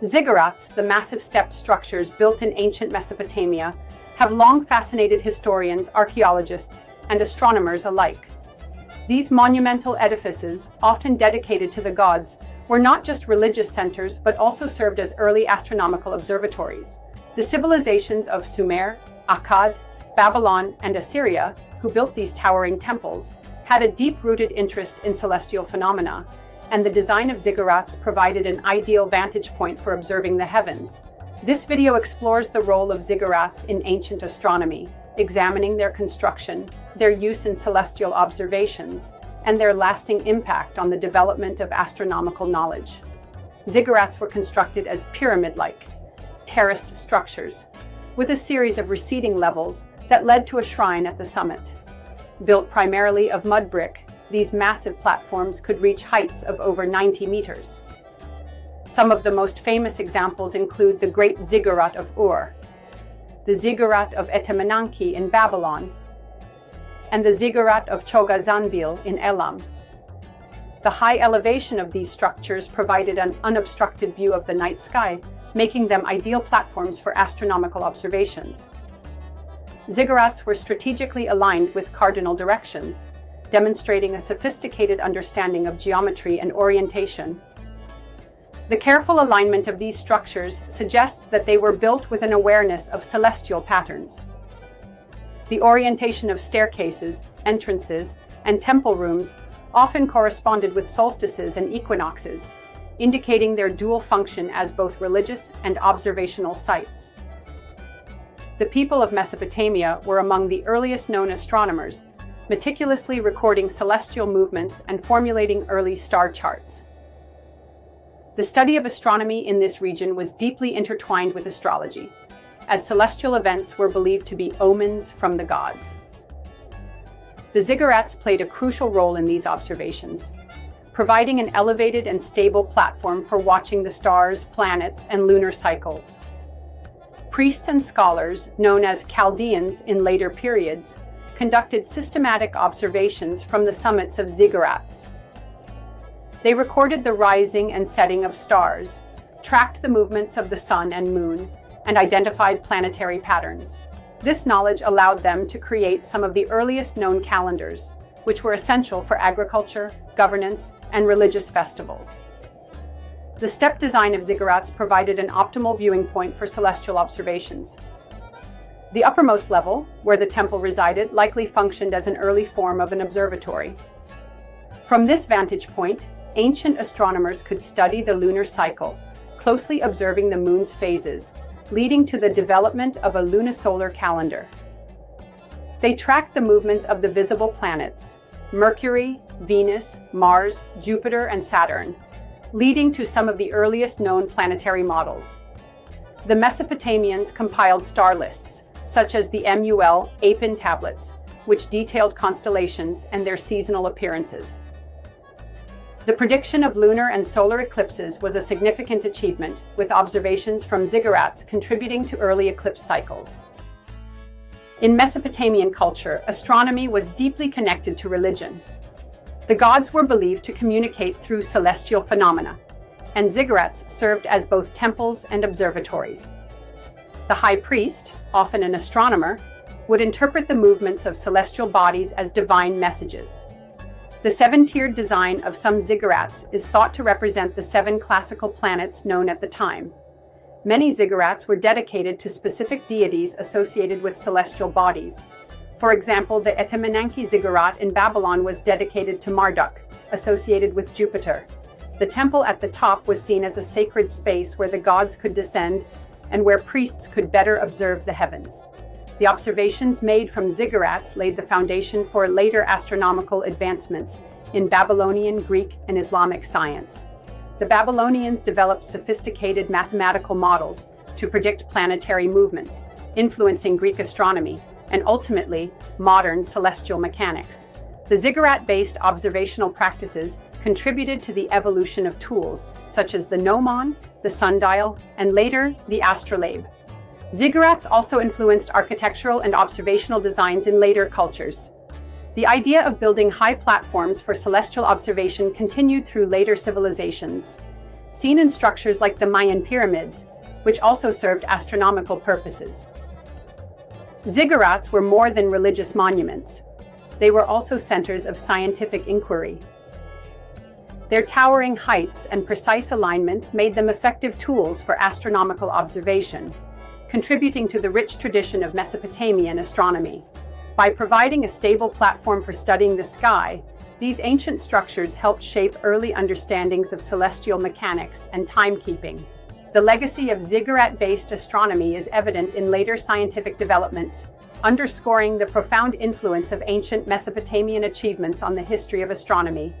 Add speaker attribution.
Speaker 1: Ziggurats, the massive stepped structures built in ancient Mesopotamia, have long fascinated historians, archaeologists, and astronomers alike. These monumental edifices, often dedicated to the gods, were not just religious centers but also served as early astronomical observatories. The civilizations of Sumer, Akkad, Babylon, and Assyria, who built these towering temples, had a deep-rooted interest in celestial phenomena, and the design of ziggurats provided an ideal vantage point for observing the heavens. This video explores the role of ziggurats in ancient astronomy, examining their construction, their use in celestial observations, and their lasting impact on the development of astronomical knowledge. Ziggurats were constructed as pyramid-like, terraced structures, with a series of receding levels that led to a shrine at the summit. Built primarily of mud brick, these massive platforms could reach heights of over 90 meters. Some of the most famous examples include the Great Ziggurat of Ur, the Ziggurat of Etemenanki in Babylon, and the Ziggurat of Choga-Zanbil in Elam. The high elevation of these structures provided an unobstructed view of the night sky, making them ideal platforms for astronomical observations. Ziggurats were strategically aligned with cardinal directions, demonstrating a sophisticated understanding of geometry and orientation. The careful alignment of these structures suggests that they were built with an awareness of celestial patterns. The orientation of staircases, entrances, and temple rooms often corresponded with solstices and equinoxes, indicating their dual function as both religious and observational sites. The people of Mesopotamia were among the earliest known astronomers, meticulously recording celestial movements and formulating early star charts. The study of astronomy in this region was deeply intertwined with astrology, as celestial events were believed to be omens from the gods. The ziggurats played a crucial role in these observations, providing an elevated and stable platform for watching the stars, planets, and lunar cycles. Priests and scholars, known as Chaldeans in later periods, conducted systematic observations from the summits of ziggurats. They recorded the rising and setting of stars, tracked the movements of the sun and moon, and identified planetary patterns. This knowledge allowed them to create some of the earliest known calendars, which were essential for agriculture, governance, and religious festivals. The step design of ziggurats provided an optimal viewing point for celestial observations. The uppermost level, where the temple resided, likely functioned as an early form of an observatory. From this vantage point, ancient astronomers could study the lunar cycle, closely observing the moon's phases, leading to the development of a lunisolar calendar. They tracked the movements of the visible planets, Mercury, Venus, Mars, Jupiter, and Saturn, leading to some of the earliest known planetary models. The Mesopotamians compiled star lists, such as the MUL.APIN tablets, which detailed constellations and their seasonal appearances. The prediction of lunar and solar eclipses was a significant achievement, with observations from ziggurats contributing to early eclipse cycles. In Mesopotamian culture, astronomy was deeply connected to religion. The gods were believed to communicate through celestial phenomena, and ziggurats served as both temples and observatories. The high priest, often an astronomer, would interpret the movements of celestial bodies as divine messages. The seven-tiered design of some ziggurats is thought to represent the 7 classical planets known at the time. Many ziggurats were dedicated to specific deities associated with celestial bodies. For example, the Etemenanki ziggurat in Babylon was dedicated to Marduk, associated with Jupiter. The temple at the top was seen as a sacred space where the gods could descend and where priests could better observe the heavens. The observations made from ziggurats laid the foundation for later astronomical advancements in Babylonian, Greek, and Islamic science. The Babylonians developed sophisticated mathematical models to predict planetary movements, influencing Greek astronomy, and ultimately, modern celestial mechanics. The ziggurat-based observational practices contributed to the evolution of tools such as the gnomon, the sundial, and later, the astrolabe. Ziggurats also influenced architectural and observational designs in later cultures. The idea of building high platforms for celestial observation continued through later civilizations. seen in structures like the Mayan pyramids, which also served astronomical purposes. Ziggurats were more than religious monuments. They were also centers of scientific inquiry. Their towering heights and precise alignments made them effective tools for astronomical observation, contributing to the rich tradition of Mesopotamian astronomy. By providing a stable platform for studying the sky, these ancient structures helped shape early understandings of celestial mechanics and timekeeping. The legacy of ziggurat-based astronomy is evident in later scientific developments, underscoring the profound influence of ancient Mesopotamian achievements on the history of astronomy.